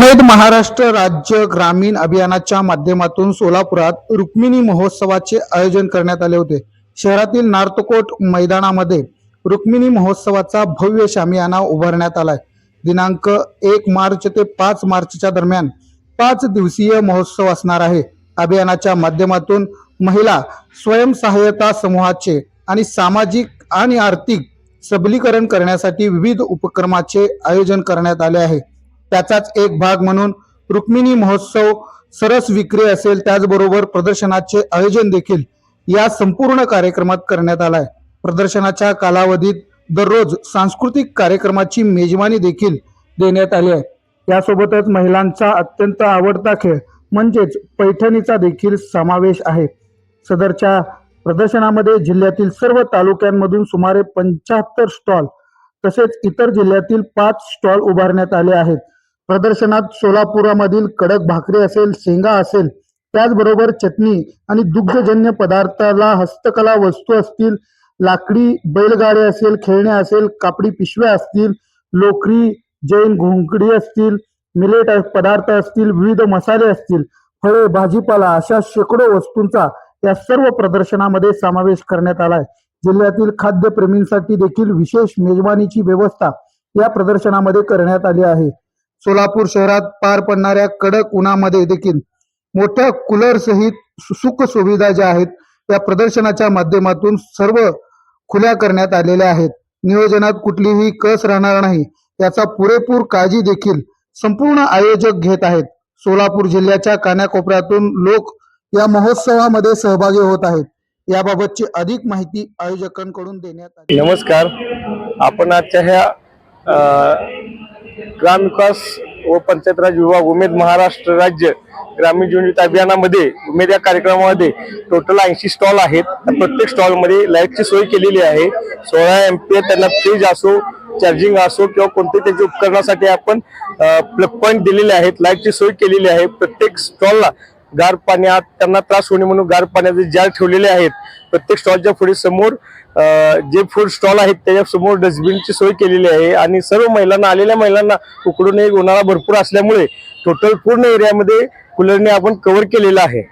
उमेद महाराष्ट्र राज्य ग्रामीण अभियानाच्या माध्यमातून सोलापुरात रुक्मिणी महोत्सवाचे आयोजन करण्यात आले होते। शहरातील नार्तकोट मैदानामध्ये रुक्मिणी महोत्सवाचा भव्य शामियाना उभारण्यात आलाय। दिनांक 1 मार्च ते 5 मार्चच्या दरम्यान 5 दिवसीय महोत्सव असणार आहे। अभियानाच्या माध्यमातून महिला स्वयंसहाय्यता समूहाचे आणि सामाजिक आणि आर्थिक सबलीकरण करण्यासाठी विविध उपक्रमाचे आयोजन करण्यात आले आहे। त्याचाच एक भाग म्हणून रुक्मिणी महोत्सव सरस विक्री असेल, त्याचबरोबर प्रदर्शनाचे आयोजन देखील या संपूर्ण कार्यक्रमात करण्यात आलाय। प्रदर्शनाच्या कालावधीत दररोज सांस्कृतिक कार्यक्रमाची मेजवानी देखील देण्यात आली आहे। यासोबतच महिलांचा अत्यंत आवडता खेळ म्हणजेच पैठणीचा देखील समावेश आहे। सदरच्या प्रदर्शनामध्ये जिल्ह्यातील सर्व तालुक्यांमधून सुमारे 75 स्टॉल तसेच इतर जिल्ह्यातील 5 स्टॉल उभारण्यात आले आहेत। प्रदर्शनात सोलापुरामधील कडक भाकरी असेल, शेंगा असेल, त्याचबरोबर चटणी आणि दुग्धजन्य पदार्थाला हस्तकला वस्तू असतील, लाकडी बैलगाडी असेल, खेळणे असेल, कापडी पिशव्या असतील, लोकरी, जैन घोंगडी असतील, मिलेट पदार्थ असतील, विविध मसाले असतील, फळे, भाजीपाला अशा शेकडो वस्तूंचा या सर्व प्रदर्शनामध्ये समावेश करण्यात आलाय। जिल्ह्यातील खाद्यप्रेमींसाठी देखील विशेष मेजवानीची व्यवस्था या प्रदर्शनामध्ये करण्यात आली आहे। सोलापूर शहरात पार पडणाऱ्या कडक उन्हामध्ये देखील मोठ्या कूलर सहित सुख सुविधा ज्या आहेत त्या प्रदर्शनाच्या माध्यमातून सर्व खुल्या करण्यात आलेल्या आहेत। नियोजनात कुठलीही कस राहणार नाही याचा पुरेपूर काळजी देखील संपूर्ण आयोजक घेत आहेत। सोलापूर जिल्ह्याच्या कानाकोपऱ्यातून लोक या महोत्सवामध्ये सहभागी होत आहेत। याबाबतची अधिक माहिती आयोजकांकडून देण्यात आली। नमस्कार, आपण आजच्या ह्या ग्रामविकास व पंचायत राज विभाग उमेद महाराष्ट्र राज्य ग्रामीण जीवनज्योती अभियानामध्ये उमेद या कार्यक्रमामध्ये टोटल 80 स्टॉल आहेत। प्रत्येक स्टॉलमध्ये लाईटची सोय केलेली आहे। 16 एम्पियर त्यांना फ्रीज असो, चार्जिंग असो किंवा कोणते त्याच्या उपकरणासाठी आपण प्लग पॉईंट दिलेले आहेत, लाईटची सोय केलेली आहे। प्रत्येक स्टॉलला गार पाण्यात त्यांना त्रास होणे म्हणून गार पाण्याचे जार ठेवलेले आहेत। प्रत्येक स्टॉलच्या पुढे समोर जे फूड स्टॉल आहेत त्याच्या समोर डस्टबिनची सोय केलेली आहे आणि सर्व महिलांना, आलेल्या महिलांना उकडून उन्हाळा भरपूर असल्यामुळे टोटल पूर्ण एरियामध्ये कूलरने आपण कव्हर केलेला आहे।